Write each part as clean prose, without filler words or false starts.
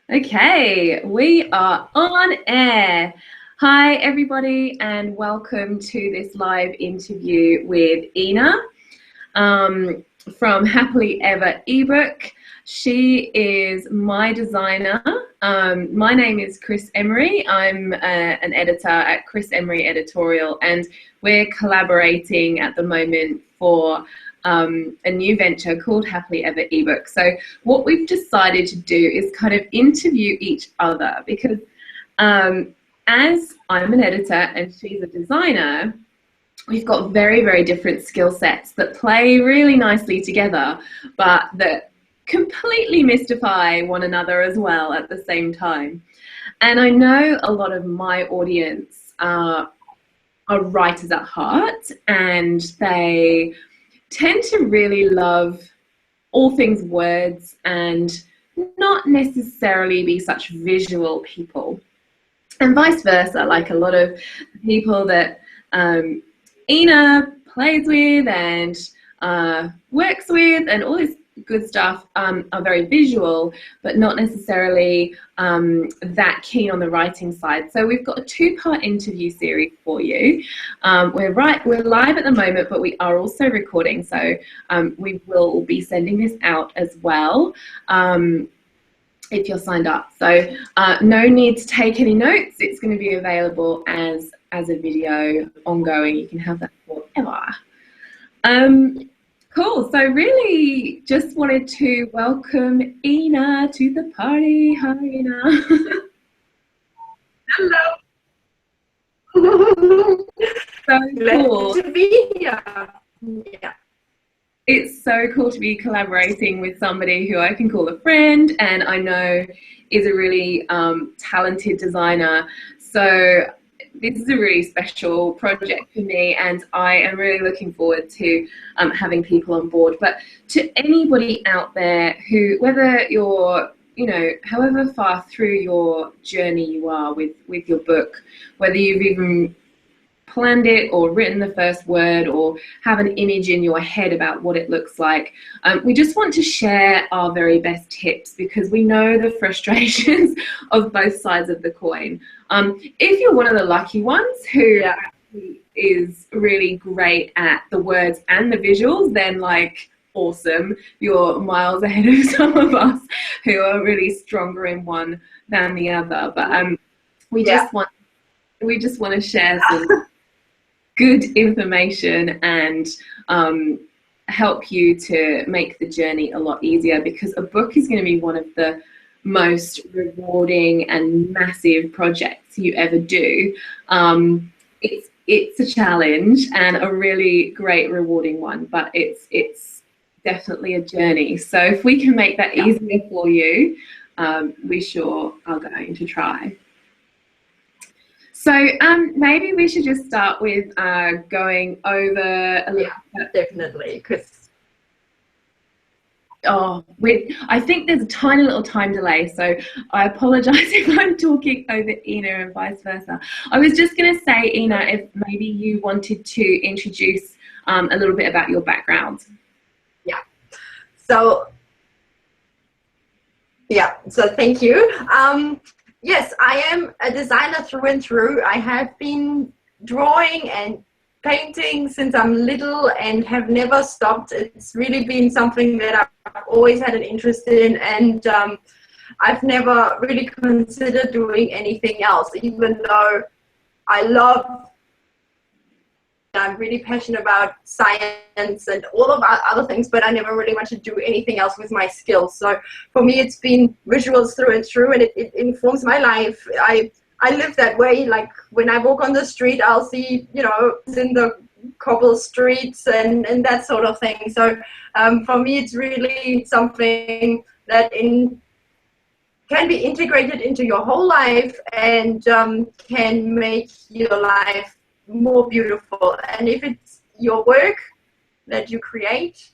Okay, we are on air. Hi, everybody, and welcome to this live interview with Ina from Happily Ever Ebook. She is my designer. My name is Kris Emery. I'm an editor at Kris Emery Editorial, and we're collaborating at the moment for a new venture called Happily Ever Ebook. So what we've decided to do is kind of interview each other because as I'm an editor and she's a designer, we've got very, very different skill sets that play really nicely together, but that completely mystify one another as well at the same time. And I know a lot of my audience are writers at heart, and they tend to really love all things words and not necessarily be such visual people. And vice versa, like a lot of people that Ina plays with and works with and all this good stuff are very visual, but not necessarily that keen on the writing side. So we've got a two-part interview series for you. We're live at the moment, but we are also recording, so we will be sending this out as well if you're signed up. So no need to take any notes. It's going to be available as a video ongoing. You can have that forever. Cool. So really just wanted to welcome Ina to the party. Hi, Ina. Hello. So cool. Glad to be here. Yeah. It's so cool to be collaborating with somebody who I can call a friend and I know is a really talented designer. So this is a really special project for me, and I am really looking forward to having people on board. But to anybody out there who, whether you're, however far through your journey you are with your book, whether you've even planned it or written the first word or have an image in your head about what it looks like, we just want to share our very best tips because we know the frustrations of both sides of the coin. If you're one of the lucky ones who is really great at the words and the visuals, then like awesome, you're miles ahead of some of us who are really stronger in one than the other. But we just want to share some good information and help you to make the journey a lot easier, because a book is going to be one of the most rewarding and massive projects you ever do. It's a challenge and a really great rewarding one, but it's definitely a journey. So if we can make that easier for you, we sure are going to try. So maybe we should just start with going over a little bit. Definitely, because I think there's a tiny little time delay, so I apologize if I'm talking over Ina and vice versa. I was just going to say, Ina, if maybe you wanted to introduce a little bit about your background. So thank you. Yes, I am a designer through and through. I have been drawing and painting since I'm little and have never stopped. It's really been something that I've always had an interest in, and I've never really considered doing anything else, even though I'm really passionate about science and all of other things, but I never really wanted to do anything else with my skills. So for me, it's been visuals through and through, and it informs my life. I live that way. Like when I walk on the street, I'll see, in the cobble streets and that sort of thing. So for me, it's really something that can be integrated into your whole life and can make your life more beautiful. And if it's your work that you create,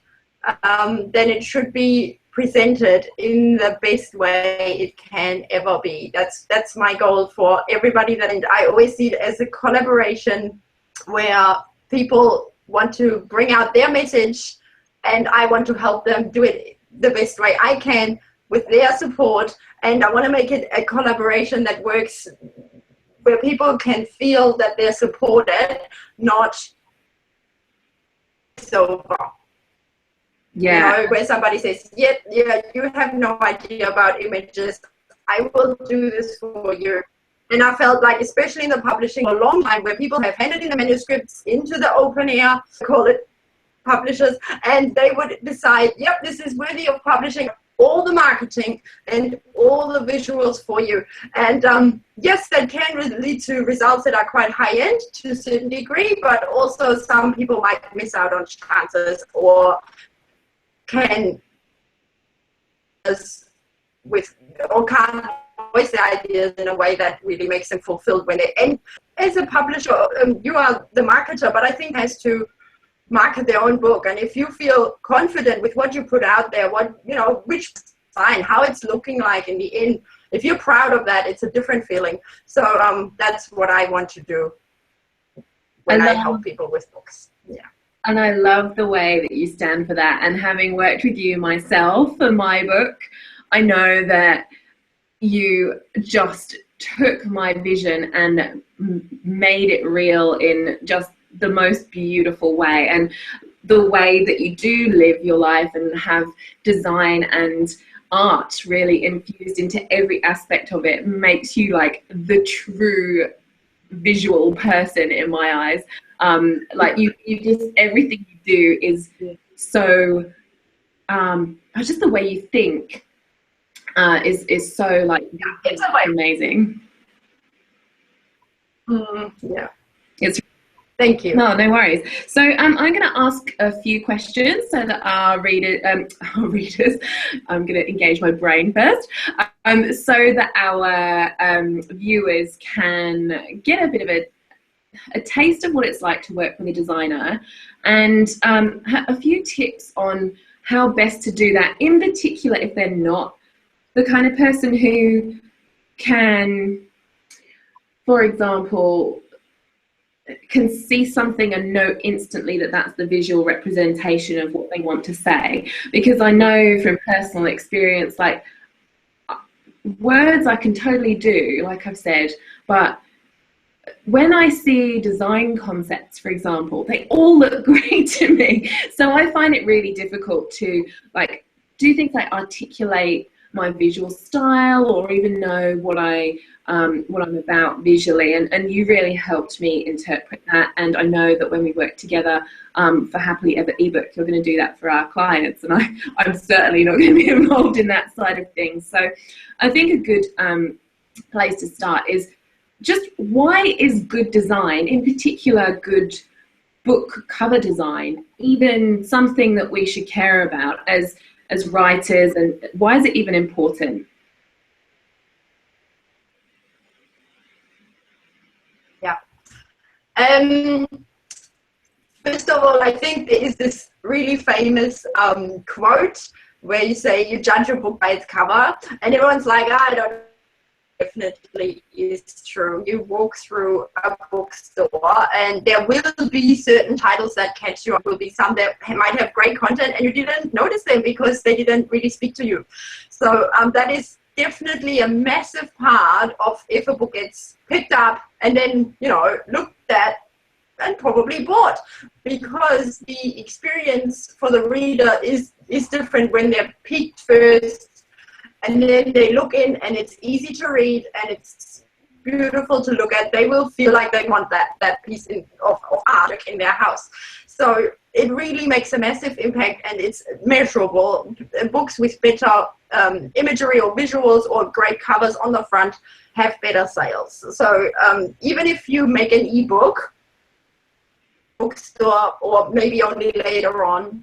then it should be presented in the best way it can ever be. That's my goal for everybody. And I always see it as a collaboration where people want to bring out their message and I want to help them do it the best way I can with their support, and I want to make it a collaboration that works where people can feel that they're supported, not so far. Yeah. You know, where somebody says, yeah, you have no idea about images, I will do this for you. And I felt like, especially in the publishing, a long time where people have handed in the manuscripts into the open air, call it publishers, and they would decide, yep, this is worthy of publishing, all the marketing and all the visuals for you. And yes, that can lead to results that are quite high end to a certain degree, but also some people might miss out on chances or can can't voice their ideas in a way that really makes them fulfilled when they, and as a publisher, you are the marketer, but I think has to market their own book. And if you feel confident with what you put out there, what, you know, which sign, how it's looking like in the end, if you're proud of that, it's a different feeling. So that's what I want to do when I help people with books. Yeah. And I love the way that you stand for that. And having worked with you myself for my book, I know that you just took my vision and made it real in just the most beautiful way. And the way that you do live your life and have design and art really infused into every aspect of it makes you like the true visual person in my eyes. Like you just, everything you do is so just the way you think is so like, it's amazing. Yeah. It's Thank you. No worries. So I'm going to ask a few questions so that our readers, I'm going to engage my brain first, so that our viewers can get a bit of a taste of what it's like to work with a designer, and a few tips on how best to do that, in particular if they're not the kind of person who can, for example, can see something and know instantly that that's the visual representation of what they want to say. Because I know from personal experience, like, words I can totally do, like I've said, but when I see design concepts, for example, they all look great to me. So I find it really difficult to like do things like articulate my visual style or even know what I'm about visually, and you really helped me interpret that. And I know that when we work together for Happily Ever Ebook, you're going to do that for our clients, and I'm certainly not going to be involved in that side of things. So I think a good place to start is just, why is good design, in particular good book cover design, even something that we should care about as writers, and why is it even important? Yeah. First of all, I think there is this really famous quote where you say you judge a book by its cover, and everyone's like, I don't. Definitely is true. You walk through a bookstore and there will be certain titles that catch you. There will be some that might have great content and you didn't notice them because they didn't really speak to you. So that is definitely a massive part of if a book gets picked up and then, you know, looked at and probably bought, because the experience for the reader is different when they're picked first. And then they look in and it's easy to read and it's beautiful to look at. They will feel like they want that piece of art in their house. So it really makes a massive impact and it's measurable. Books with better imagery or visuals or great covers on the front have better sales. So even if you make an ebook, bookstore, or maybe only later on,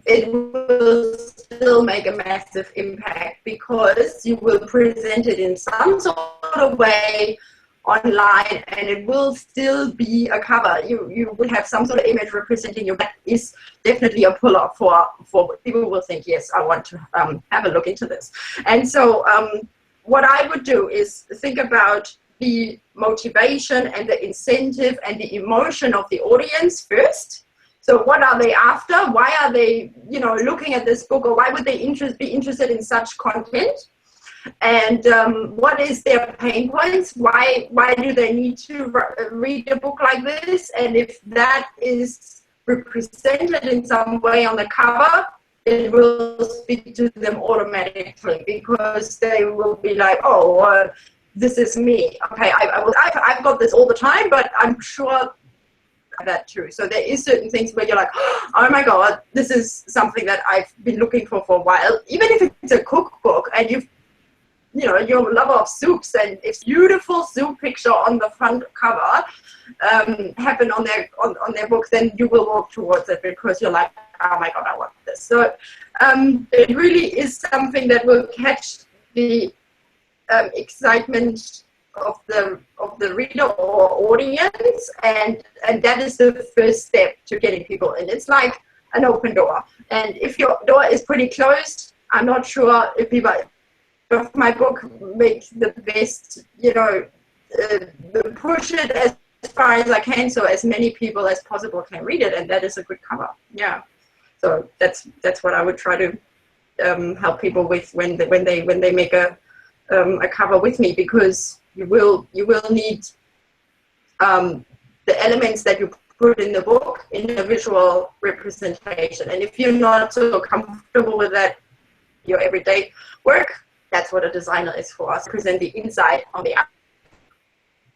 it will still make a massive impact because you will present it in some sort of way online and it will still be a cover. You will have some sort of image representing you. That is definitely a puller for people will think, yes, I want to have a look into this. And so what I would do is think about the motivation and the incentive and the emotion of the audience first. So what are they after? Why are they, looking at this book, or why would they be interested in such content? And what is their pain points? Why do they need to read a book like this? And if that is represented in some way on the cover, it will speak to them automatically, because they will be like, oh, this is me. Okay, I've got this all the time, but I'm sure that too. So there is certain things where you're like, oh my God, this is something that I've been looking for a while. Even if it's a cookbook and you're a lover of soups, and if beautiful soup picture on the front cover happen on their book, then you will walk towards it, because you're like, oh my God, I want this. So it really is something that will catch the excitement of the reader or audience, and that is the first step to getting people in. It's like an open door, and if your door is pretty closed, I'm not sure if my book makes the best, push it as far as I can, so as many people as possible can read it, and that is a good cover. Yeah, so that's what I would try to help people with when they make a cover with me, because you will need the elements that you put in the book in a visual representation. And if you're not so comfortable with that, your everyday work, that's what a designer is for us, present the inside on the outside.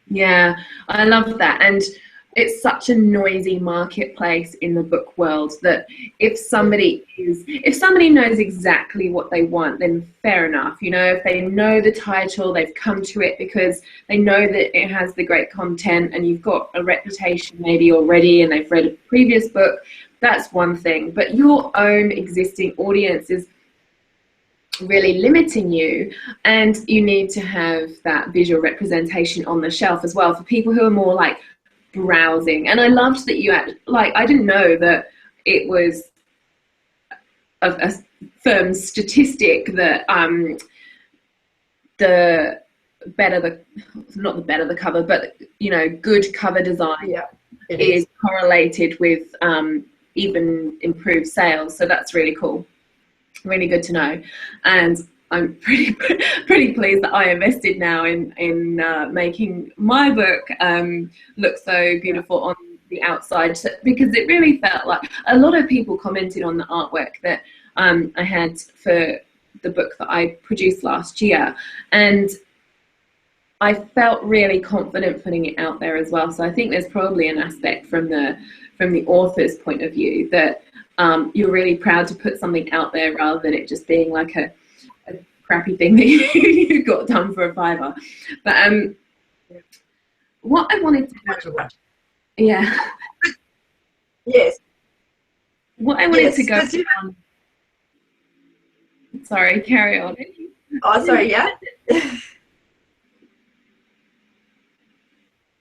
Yeah, I love that. And it's such a noisy marketplace in the book world that if somebody knows exactly what they want, then fair enough. If they know the title, they've come to it because they know that it has the great content, and you've got a reputation maybe already, and they've read a previous book, that's one thing. But your own existing audience is really limiting you, and you need to have that visual representation on the shelf as well for people who are more like browsing. And I loved that you had, I didn't know that it was a firm statistic that the better the cover, but good cover design is correlated with even improved sales. So that's really cool, really good to know. And I'm pretty pleased that I invested now in making my book look so beautiful on the outside, because it really felt like a lot of people commented on the artwork that I had for the book that I produced last year, and I felt really confident putting it out there as well. So I think there's probably an aspect from the author's point of view that you're really proud to put something out there rather than it just being like a crappy thing that you got done for a $5. But what I wanted to know, yes, what I wanted to go on. Sorry, carry on. Oh, sorry, yeah.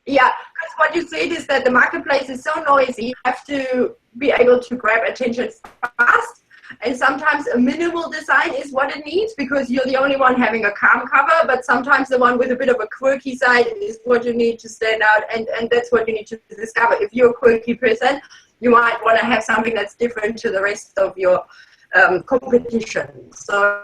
Yeah, because what you said is that the marketplace is so noisy, you have to be able to grab attention fast. And sometimes a minimal design is what it needs, because you're the only one having a calm cover, but sometimes the one with a bit of a quirky side is what you need to stand out, and that's what you need to discover. If you're a quirky person, you might want to have something that's different to the rest of your competition. So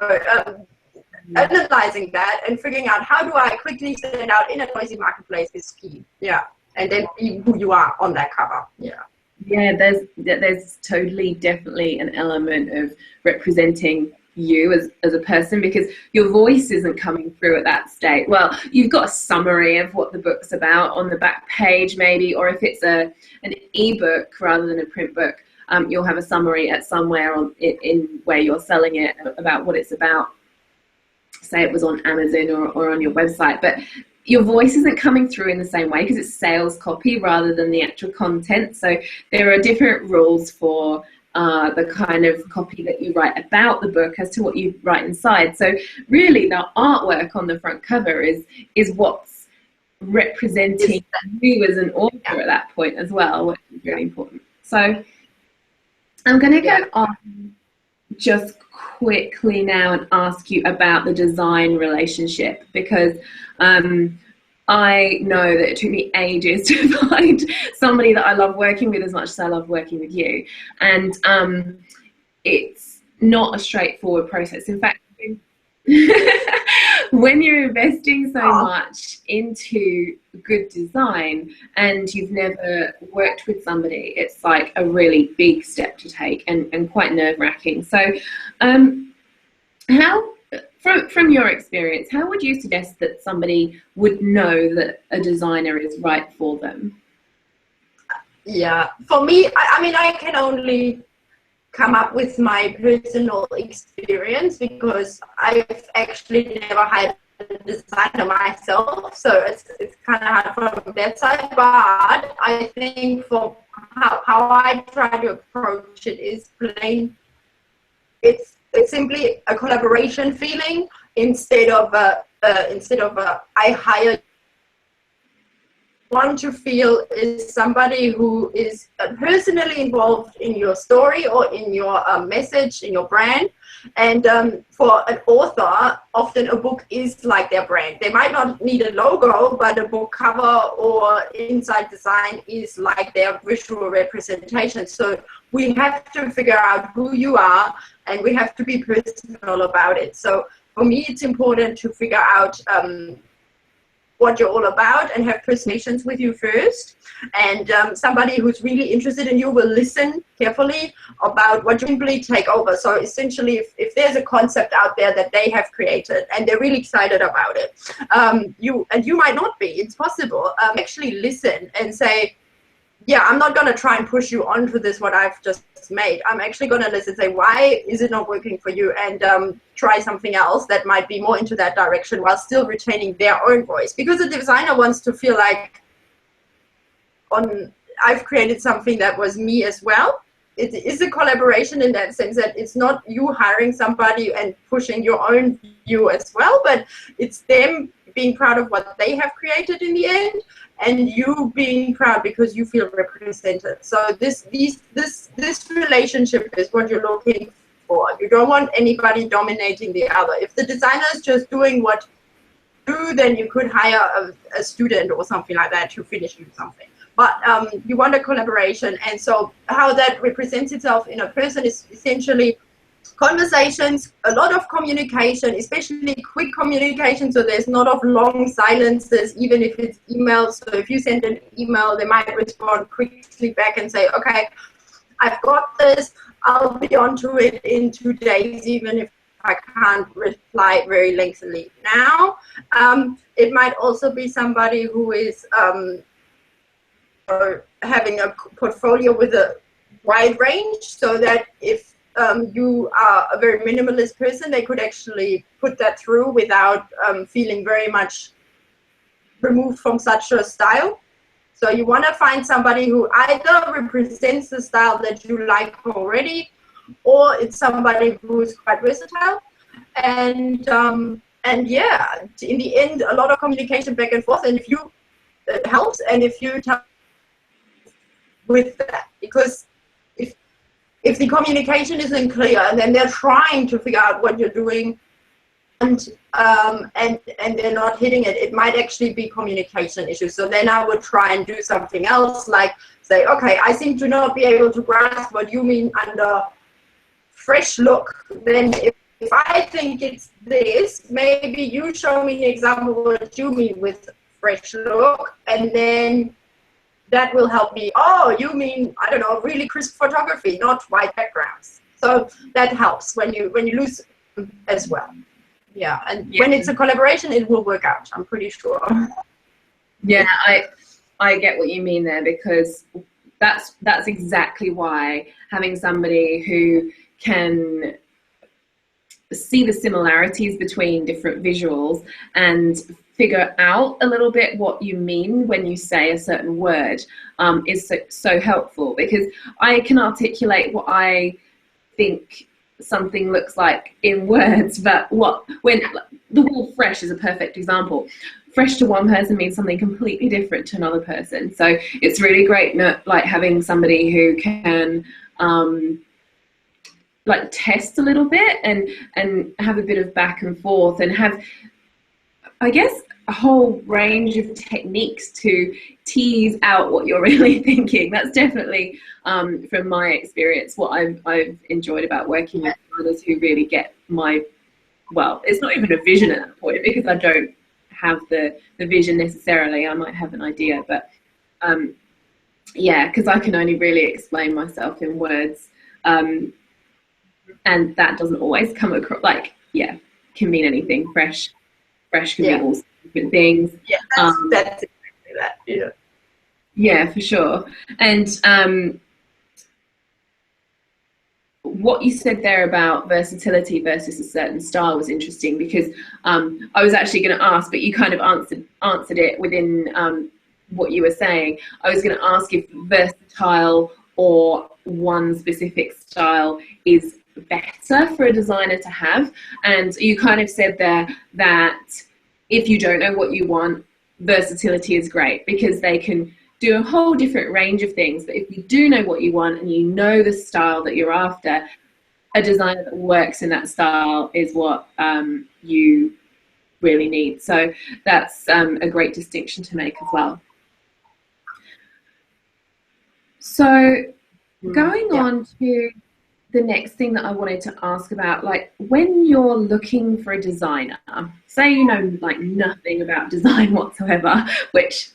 analyzing that and figuring out how do I quickly stand out in a noisy marketplace is key. Yeah, and then be who you are on that cover. Yeah. Yeah, there's totally, definitely an element of representing you as a person, because your voice isn't coming through at that state. Well, you've got a summary of what the book's about on the back page maybe, or if it's an ebook rather than a print book, you'll have a summary at somewhere in where you're selling it about what it's about. Say it was on Amazon or on your website, but your voice isn't coming through in the same way because it's sales copy rather than the actual content. So there are different rules for the kind of copy that you write about the book as to what you write inside. So really the artwork on the front cover is what's representing you as an author at that point as well, which is really important. So I'm going to go on just quickly now and ask you about the design relationship, because I know that it took me ages to find somebody that I love working with as much as I love working with you. And it's not a straightforward process. In fact, when you're investing so much into good design and you've never worked with somebody, it's like a really big step to take and quite nerve-wracking. So how, from your experience, how would you suggest that somebody would know that a designer is right for them? Yeah, for me, I mean, I can only come up with my personal experience because I've actually never had a designer myself, so it's kind of hard from that side. But I think for how I try to approach it is plain. It's simply a collaboration feeling instead of a I hire. Want to feel is somebody who is personally involved in your story or in your message, in your brand. And for an author, often a book is like their brand. They might not need a logo, but a book cover or inside design is like their visual representation. So we have to figure out who you are, and we have to be personal about it. So for me, it's important to figure out what you're all about and have presentations with you first. And somebody who's really interested in you will listen carefully about what you simply take over. So essentially, if there's a concept out there that they have created and they're really excited about it, you might not be, it's possible, actually listen and say, yeah, I'm not going to try and push you onto this, what I've just made. I'm actually going to listen and say, why is it not working for you? And try something else that might be more into that direction while still retaining their own voice. Because the designer wants to feel like I've created something that was me as well. It is a collaboration in that sense that it's not you hiring somebody and pushing your own view as well, but it's them being proud of what they have created in the end, and you being proud because you feel represented. So this relationship is what you're looking for. You don't want anybody dominating the other. If the designer is just doing what you do, then you could hire a student or something like that to finish you something. But you want a collaboration, and so how that represents itself in a person is essentially conversations, a lot of communication, especially quick communication, so there's not of long silences, even if it's emails. So if you send an email, they might respond quickly back and say, okay, I've got this, I'll be onto it in 2 days, even if I can't reply very lengthily now. It might also be somebody who is having a portfolio with a wide range, so that if you are a very minimalist person, they could actually put that through without feeling very much removed from such a style. So you want to find somebody who either represents the style that you like already, or it's somebody who's quite versatile. And yeah, in the end, a lot of communication back and forth. And if you it helps, and if you tell with that, because if the communication isn't clear and then they're trying to figure out what you're doing and they're not hitting it, it might actually be communication issues. So then I would try and do something else, like say, okay, I seem to not be able to grasp what you mean under fresh look. Then if I think it's this, maybe you show me an example of what you mean with fresh look, and then that will help me. Oh, you mean, I don't know, really crisp photography, not white backgrounds. So that helps when you lose as well. Yeah, and when it's a collaboration, it will work out, I'm pretty sure. Yeah, I get what you mean there, because that's exactly why having somebody who can see the similarities between different visuals and figure out a little bit what you mean when you say a certain word is so helpful, because I can articulate what I think something looks like in words, but when the word fresh is a perfect example. Fresh to one person means something completely different to another person. So it's really great, like having somebody who can like test a little bit and have a bit of back and forth, and have, I guess a whole range of techniques to tease out what you're really thinking. That's definitely, from my experience, what I've enjoyed about working with others who really get my, well, it's not even a vision at that point, because I don't have the vision necessarily. I might have an idea, but yeah, because I can only really explain myself in words, and that doesn't always come across, like, yeah, can mean anything. Fresh can mean all different things. Yeah, that's exactly that. Yeah. Yeah, for sure. And what you said there about versatility versus a certain style was interesting, because I was actually going to ask, but you kind of answered it within what you were saying. I was going to ask if versatile or one specific style is better for a designer to have, and you kind of said there that if you don't know what you want, versatility is great, because they can do a whole different range of things. But if you do know what you want and you know the style that you're after, a designer that works in that style is what you really need. So that's a great distinction to make as well. So going on to the next thing that I wanted to ask about, like, when you're looking for a designer, say you know like nothing about design whatsoever, which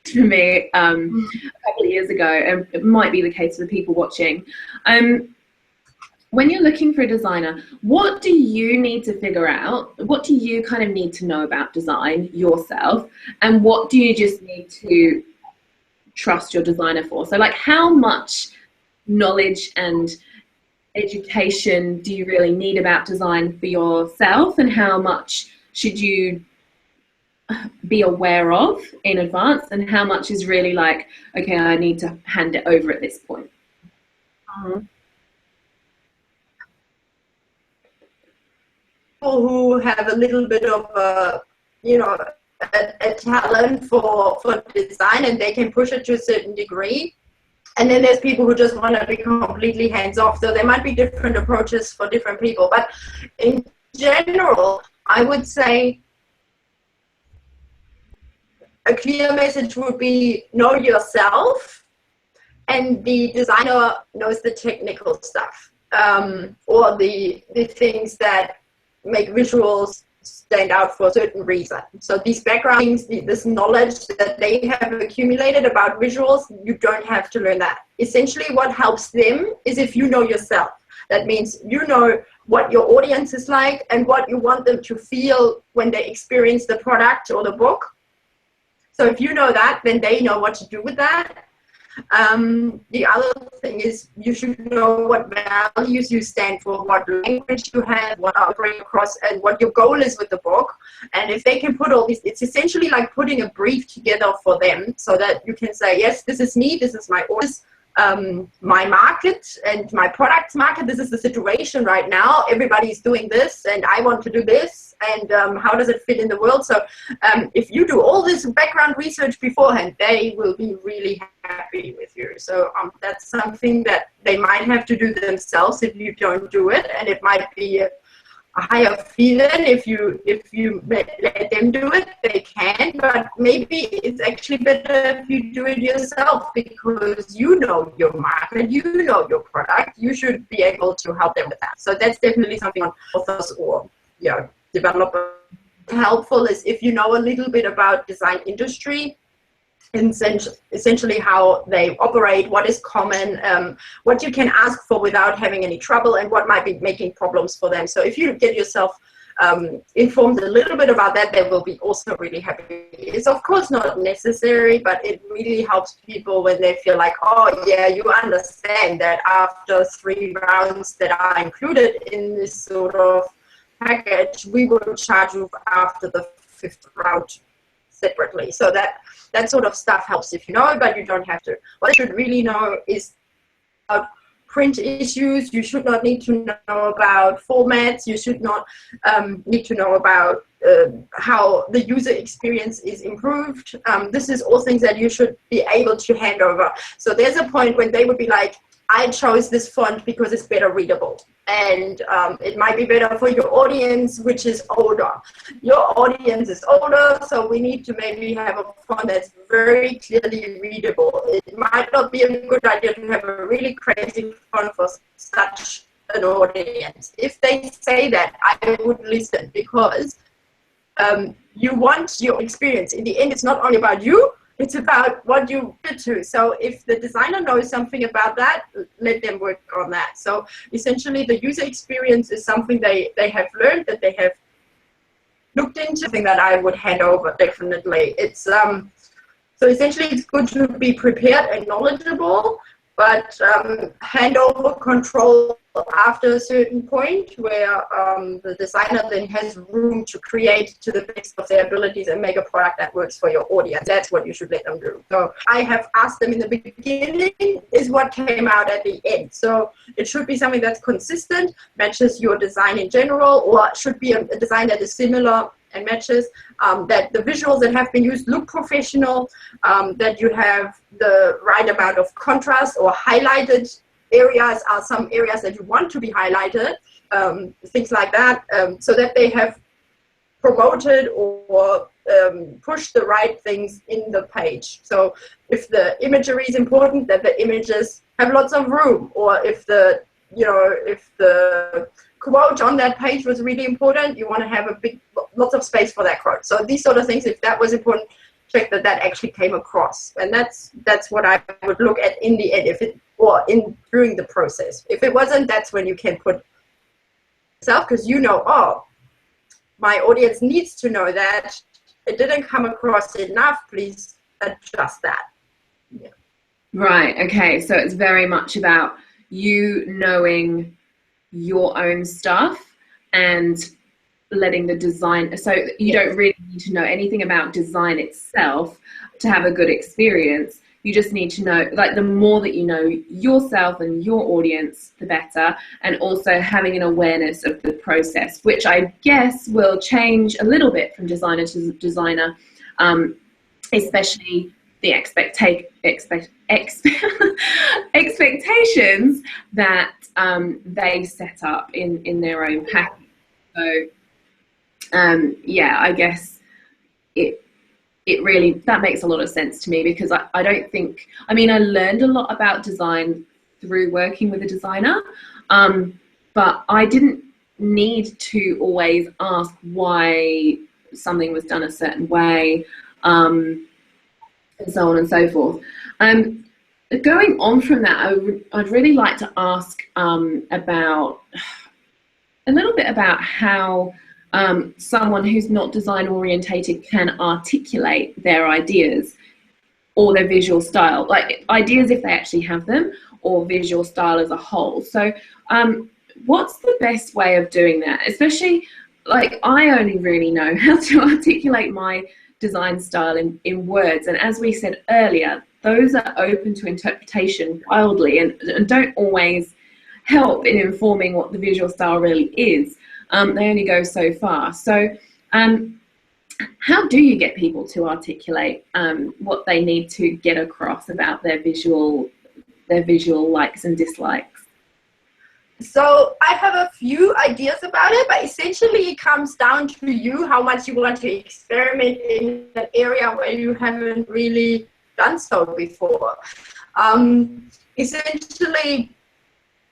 to me a couple of years ago, and it might be the case for the people watching, when you're looking for a designer, what do you need to figure out? What do you kind of need to know about design yourself, and what do you just need to trust your designer for? So like, how much knowledge and education do you really need about design for yourself, and how much should you be aware of in advance, and how much is really like, okay, I need to hand it over at this point? People who have a little bit of a, you know, a talent for design, and they can push it to a certain degree. And then there's people who just want to be completely hands-off. So there might be different approaches for different people. But in general, I would say a clear message would be know yourself, and the designer knows the technical stuff, or the things that make visuals stand out for a certain reason. So these backgrounds, this knowledge that they have accumulated about visuals, you don't have to learn that. Essentially what helps them is if you know yourself. That means you know what your audience is like and what you want them to feel when they experience the product or the book. So if you know that, then they know what to do with that. The other thing is you should know what values you stand for, what language you have, what are bringing across, and what your goal is with the book. And if they can put all these, it's essentially like putting a brief together for them, so that you can say, yes, this is me, this is my audience, my market and my product's market, this is the situation right now, everybody's doing this and I want to do this, and how does it fit in the world? So if you do all this background research beforehand, they will be really happy with you. So that's something that they might have to do themselves if you don't do it, and it might be a higher feeling if you let them do it. They can, but maybe it's actually better if you do it yourself, because you know your market, you know your product, you should be able to help them with that. So that's definitely something on authors or developers. Helpful is if you know a little bit about design industry, essentially how they operate, what is common, what you can ask for without having any trouble, and what might be making problems for them. So if you get yourself informed a little bit about that, they will be also really happy. It's of course not necessary, but it really helps people when they feel like, oh yeah, you understand that after 3 rounds that are included in this sort of package, we will charge you after the 5th round separately. So that sort of stuff helps if you know it, but you don't have to. What you should really know is about print issues. You should not need to know about formats. You should not need to know about how the user experience is improved. This is all things that you should be able to hand over. So there's a point when they would be like, I chose this font because it's better readable. And it might be better for your audience, which is older. Your audience is older, so we need to maybe have a font that's very clearly readable. It might not be a good idea to have a really crazy font for such an audience. If they say that, I would listen, because you want your experience. In the end, it's not only about you, it's about what you fit to. So if the designer knows something about that, let them work on that. So essentially, the user experience is something they have learned, that they have looked into, something that I would hand over, definitely. It's so essentially, it's good to be prepared and knowledgeable, but hand over control after a certain point, where the designer then has room to create to the best of their abilities and make a product that works for your audience. That's what you should let them do. So I have asked them in the beginning, is what came out at the end. So it should be something that's consistent, matches your design in general, or it should be a design that is similar and matches, that the visuals that have been used look professional, that you have the right amount of contrast, or highlighted areas are some areas that you want to be highlighted, things like that, so that they have promoted or pushed the right things in the page. So if the imagery is important, that the images have lots of room, or if the quote on that page was really important, you want to have lots of space for that quote. So these sort of things, if that was important, check that actually came across. And that's what I would look at in the end, during the process. If it wasn't, that's when you can put yourself, because oh, my audience needs to know that it didn't come across enough, please adjust that. Yeah. Right, okay, so it's very much about you knowing your own stuff and letting the design, so you don't really need to know anything about design itself to have a good experience. You just need to know, like, the more that you know yourself and your audience, the better, and also having an awareness of the process, which I guess will change a little bit from designer to designer, especially the expectations that they set up in their own package. So yeah, I guess it really, that makes a lot of sense to me, because I don't think, I mean, I learned a lot about design through working with a designer, but I didn't need to always ask why something was done a certain way, and so on and so forth. Going on from that, I'd really like to ask about a little bit about how someone who's not design orientated can articulate their ideas or their visual style, like ideas if they actually have them, or visual style as a whole. So what's the best way of doing that? Especially, like, I only really know how to articulate my design style in words, and as we said earlier, those are open to interpretation wildly and don't always help in informing what the visual style really is. They only go so far. So how do you get people to articulate what they need to get across about their visual likes and dislikes? So I have a few ideas about it, but essentially it comes down to you, how much you want to experiment in an area where you haven't really done so before. Essentially,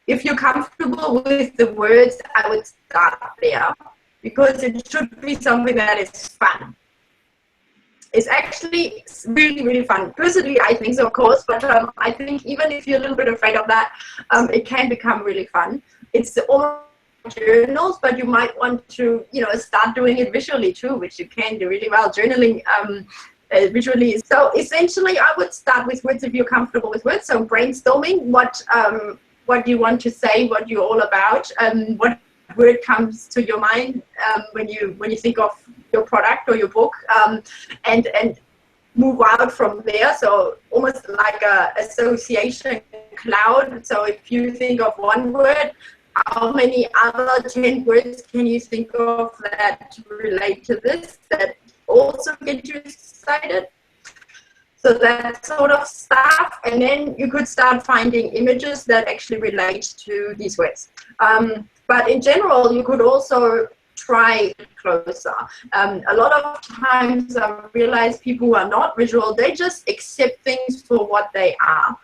if you're comfortable with the words, I would start there, because it should be something that is fun. It's actually really, really fun. Personally, I think so, of course, but I think even if you're a little bit afraid of that, it can become really fun. It's almost journals, but you might want to, start doing it visually too, which you can do really well. Journaling visually. So essentially, I would start with words if you're comfortable with words. So brainstorming what you want to say, what you're all about, what word comes to your mind when you think of your product or your book, and move out from there. So almost like a association cloud. So if you think of one word, how many other 10 words can you think of that relate to this, that also get you excited? So that sort of stuff, and then you could start finding images that actually relate to these words. But in general, you could also try closer. A lot of times I realize people who are not visual, they just accept things for what they are.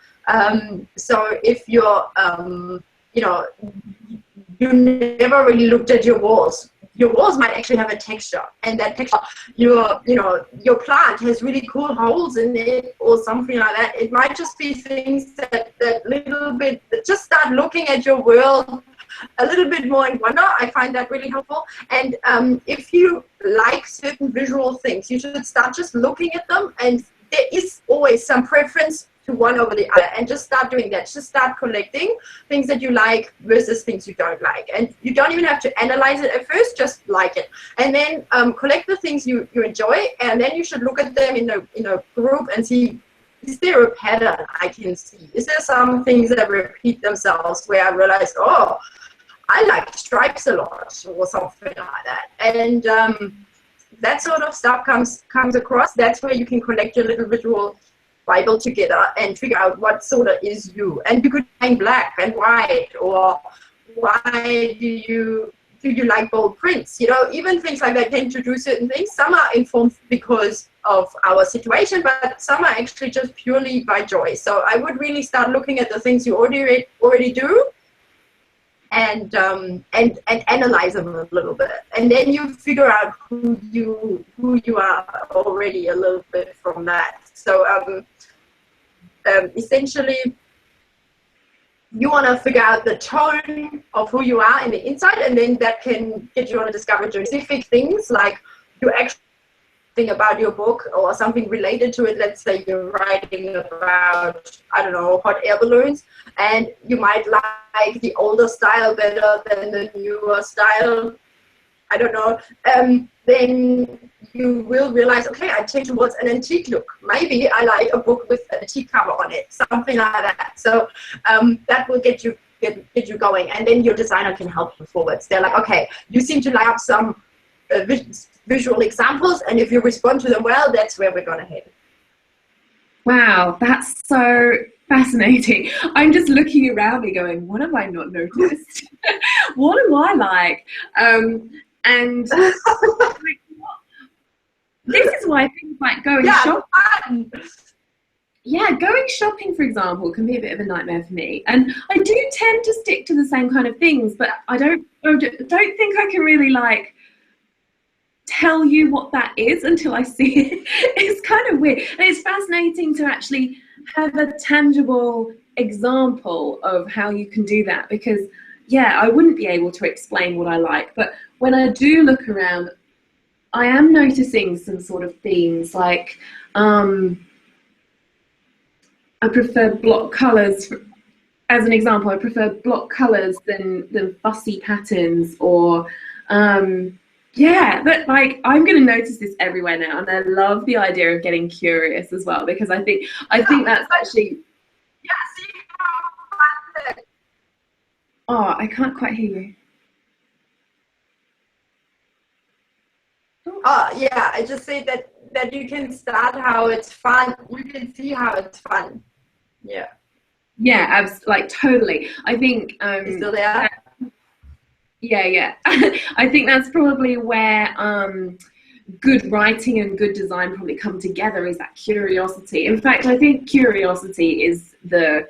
So if you're, you know, you never really looked at your walls might actually have a texture, and that texture, your plant has really cool holes in it or something like that. It might just be things that little bit, just start looking at your world a little bit more in wonder. I find that really helpful. And if you like certain visual things, you should start just looking at them, and there is always some preference to one over the other, and just start doing that. Just start collecting things that you like versus things you don't like, and you don't even have to analyze it at first, just like it, and then collect the things you enjoy, and then you should look at them in a group and see, is there a pattern I can see? Is there some things that repeat themselves where I realize, oh, I like stripes a lot, or something like that. And that sort of stuff comes across. That's where you can collect your little visual Bible together and figure out what sort of is you. And you could hang black and white, or why do you like bold prints? You know, even things like that can introduce certain things. Some are informed because of our situation, but some are actually just purely by joy. So I would really start looking at the things you already do, and analyze them a little bit, and then you figure out who you are already a little bit from that. So essentially, you want to figure out the tone of who you are in the inside, and then that can get you on a discovery journey. Specific things like you actually think about your book or something related to it. Let's say you're writing about, I don't know, hot air balloons, and you might like the older style better than the newer style, I don't know, then you will realize, okay, I tend towards an antique look. Maybe I like a book with an antique cover on it, something like that. So that will get you going, and then your designer can help you forwards. They're like, okay, you seem to like some visual examples, and if you respond to them well, that's where we're going to head. Wow, that's so fascinating. I'm just looking around me going, what have I not noticed? What do I like? And like, this is why things like going shopping. Yeah, going shopping, for example, can be a bit of a nightmare for me. And I do tend to stick to the same kind of things, but I don't think I can really like tell you what that is until I see it. It's kind of weird. And it's fascinating to actually have a tangible example of how you can do that, because yeah, I wouldn't be able to explain what I like, but when I do look around, I am noticing some sort of themes, like I prefer block colors. As an example, I prefer block colors than fussy patterns, or yeah, but like I'm going to notice this everywhere now, and I love the idea of getting curious as well, because I think that's actually. Oh, I can't quite hear you. Oh yeah, I just say that you can start how it's fun. You can see how it's fun. Yeah. Yeah, like totally. I think. You still there? Yeah. I think that's probably where good writing and good design probably come together, is that curiosity. In fact, I think curiosity is the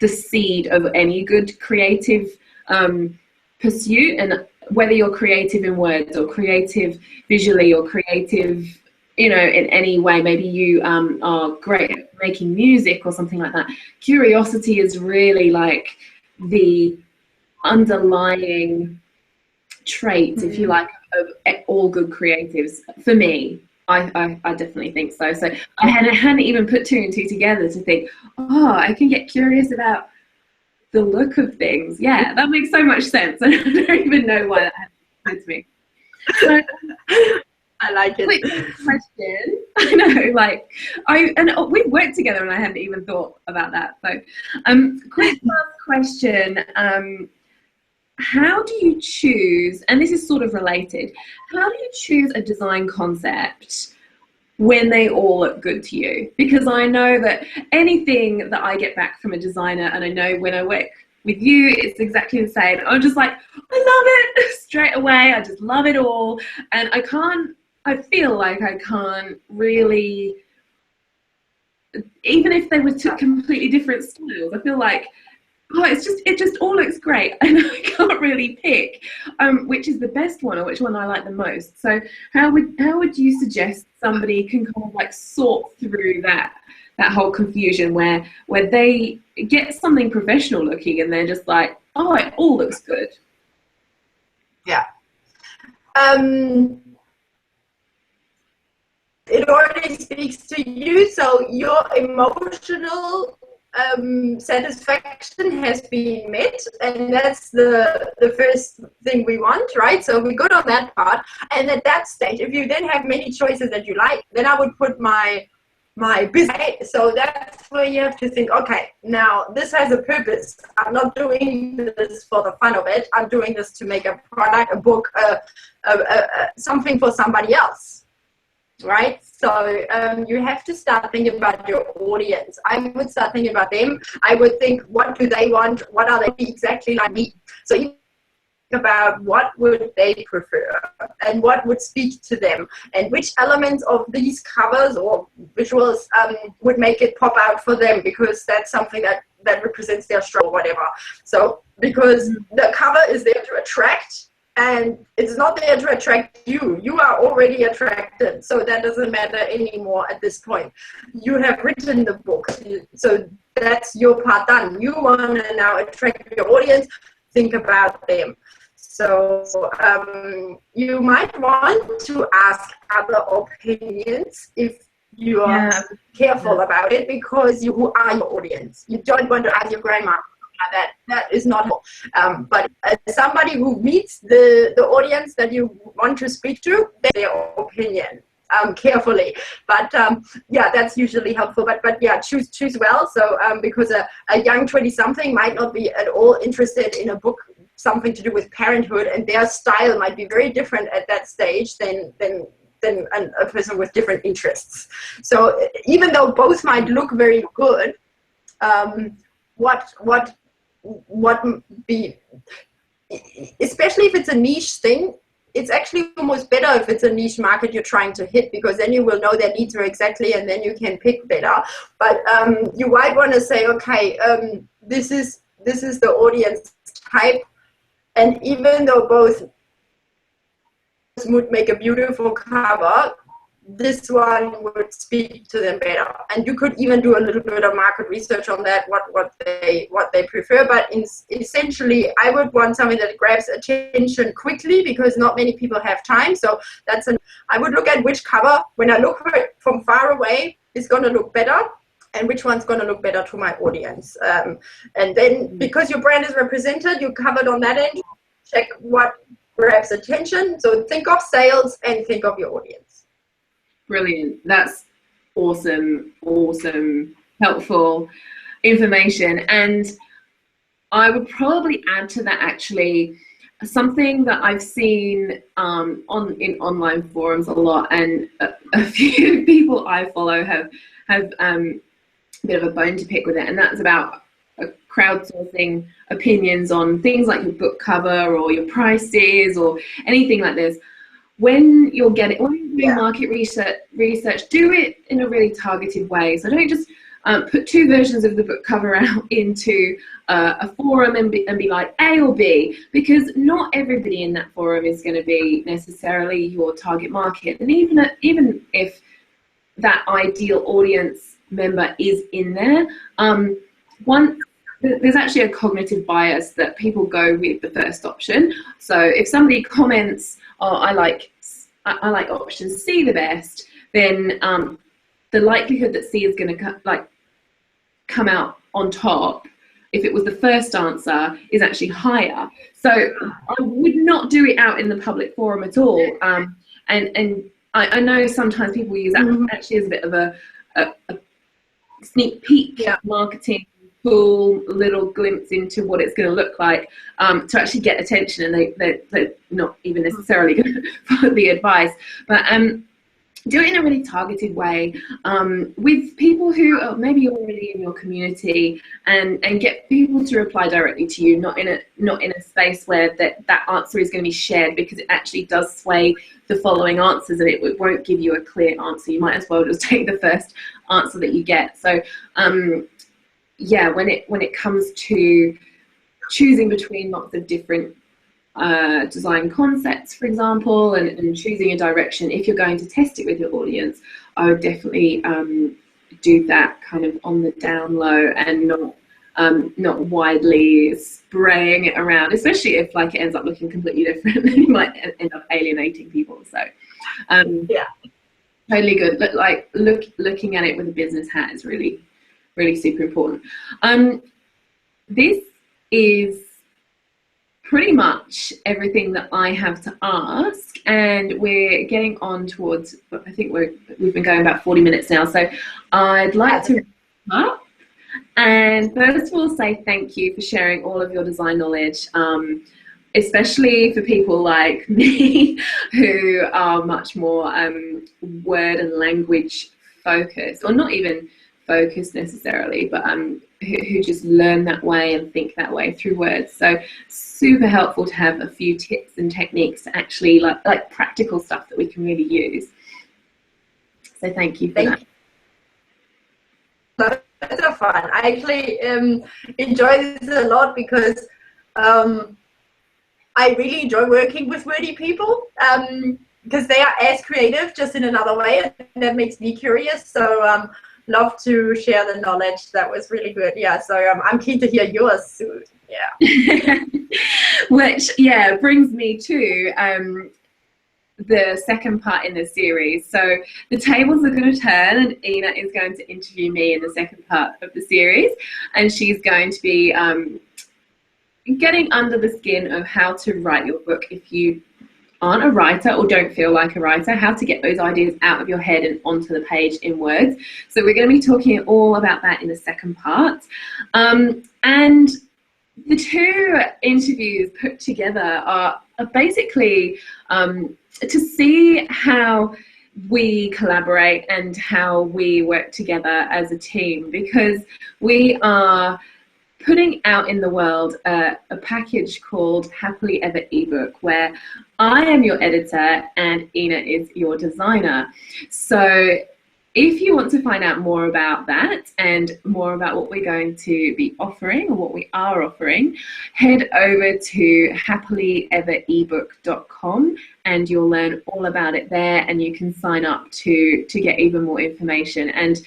seed of any good creative pursuit, and whether you're creative in words or creative visually or creative, you know, in any way, maybe you are great at making music or something like that. Curiosity is really like the underlying trait, if you like, of all good creatives. For me, I definitely think so. So I hadn't even put two and two together to think, oh, I can get curious about the look of things. Yeah, that makes so much sense. I don't even know why that happened to me. So, I like it. Quick question. I know, like we've worked together and I hadn't even thought about that. So, quick question. How do you choose, and this is sort of related, how do you choose a design concept when they all look good to you. Because I know that anything that I get back from a designer, and I know when I work with you, it's exactly the same. I'm just like, I love it straight away. I just love it all. And I feel like I can't really, even if they were two completely different styles, I feel like, oh, it just all looks great, and I can't really pick which is the best one or which one I like the most. So how would you suggest somebody can kind of like sort through that whole confusion where they get something professional looking and they're just like, oh, it all looks good? Yeah. It already speaks to you, so your emotional satisfaction has been met, and that's the first thing we want, right? So we're good on that part. And at that stage, if you then have many choices that you like, then I would put my business. So that's where you have to think, okay, now this has a purpose. I'm not doing this for the fun of it. I'm doing this to make a product, a book, something for somebody else. Right? So you have to start thinking about your audience. I would start thinking about them. I would think, what do they want? What are they exactly like me? So you think about what would they prefer and what would speak to them, and which elements of these covers or visuals would make it pop out for them, because that's something that represents their struggle or whatever. So because the cover is there to attract, and it's not there to attract you. You are already attracted, so that doesn't matter anymore at this point. You have written the book, so that's your part done. You want to now attract your audience. Think about them. So you might want to ask other opinions if you are careful about it, because who are your audience? You don't want to ask your grandma. That is not, but somebody who meets the audience that you want to speak to, their opinion carefully. But that's usually helpful. But choose well. So because a young 20-something might not be at all interested in a book something to do with parenthood, and their style might be very different at that stage than a person with different interests. So even though both might look very good, what be, especially if it's a niche thing, it's actually almost better if it's a niche market you're trying to hit, because then you will know their needs are exactly, and then you can pick better. But you might want to say, okay, this is the audience type, and even though both would make a beautiful cover, this one would speak to them better. And you could even do a little bit of market research on that, what they prefer. But essentially, I would want something that grabs attention quickly, because not many people have time. So I would look at which cover, when I look for it from far away, is going to look better, and which one's going to look better to my audience. And then, because your brand is represented, you covered on that end, check what grabs attention. So think of sales and think of your audience. Brilliant. That's awesome, helpful information. And I would probably add to that, actually, something that I've seen in online forums a lot, and a few people I follow have a bit of a bone to pick with it, and that's about crowdsourcing opinions on things like your book cover or your prices or anything like this. When you're doing market research, do it in a really targeted way. So don't just put two versions of the book cover out into a forum and be like A or B, because not everybody in that forum is going to be necessarily your target market. And even if that ideal audience member is in there, there's actually a cognitive bias that people go with the first option. So if somebody comments, "Oh, I like option C the best," then the likelihood that C is going to come out on top, if it was the first answer, is actually higher. So I would not do it out in the public forum at all. And I know sometimes people use that actually as a bit of a sneak peek marketing tool, little glimpse into what it's going to look like, to actually get attention, and they're not even necessarily going to follow the advice. But do it in a really targeted way, with people who are maybe already in your community, and get people to reply directly to you, not in a space where that answer is going to be shared, because it actually does sway the following answers, and it won't give you a clear answer. You might as well just take the first answer that you get. So yeah, when it comes to choosing between lots of different design concepts, for example, and choosing a direction, if you're going to test it with your audience, I would definitely do that kind of on the down low, and not widely spraying it around, especially if like it ends up looking completely different. Then you might end up alienating people. So yeah, totally good. Looking at it with a business hat is really, really super important. This is pretty much everything that I have to ask, and we're getting on towards, I think we've been going about 40 minutes now, so I'd like to wrap up. And first of all, say thank you for sharing all of your design knowledge, especially for people like me who are much more word and language focused, or not even focused necessarily, but who just learn that way and think that way through words. So super helpful to have a few tips and techniques to actually like practical stuff that we can really use. So thank you for that. That's so fun. I actually enjoy this a lot, because I really enjoy working with wordy people, because they are as creative, just in another way, and that makes me curious. So love to share the knowledge. That was really good. Yeah, so I'm keen to hear yours soon. Yeah. Which, yeah, brings me to the second part in the series. So the tables are going to turn, and Ina is going to interview me in the second part of the series, and she's going to be getting under the skin of how to write your book if you aren't a writer or don't feel like a writer, how to get those ideas out of your head and onto the page in words. So we're going to be talking all about that in the second part. And the two interviews put together are basically to see how we collaborate and how we work together as a team, because we are putting out in the world a package called Happily Ever Ebook, where I am your editor and Ina is your designer. So if you want to find out more about that and more about what we're going to be offering, or what we are offering, head over to happilyeverebook.com and you'll learn all about it there, and you can sign up to get even more information. And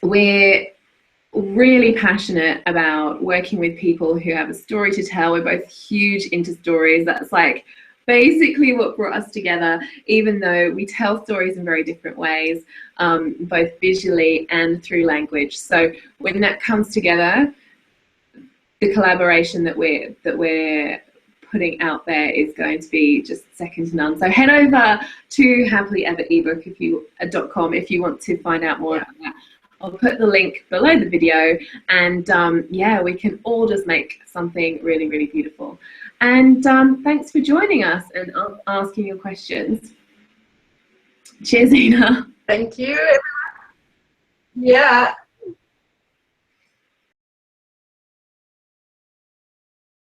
we're really passionate about working with people who have a story to tell. We're both huge into stories. That's like basically what brought us together, even though we tell stories in very different ways, both visually and through language. So when that comes together, the collaboration that we're putting out there is going to be just second to none. So head over to happilyeverebook.com if you want to find out more about that. I'll put the link below the video, and yeah, we can all just make something really, really beautiful. And thanks for joining us and asking your questions. Cheers, Ina. Thank you. Yeah.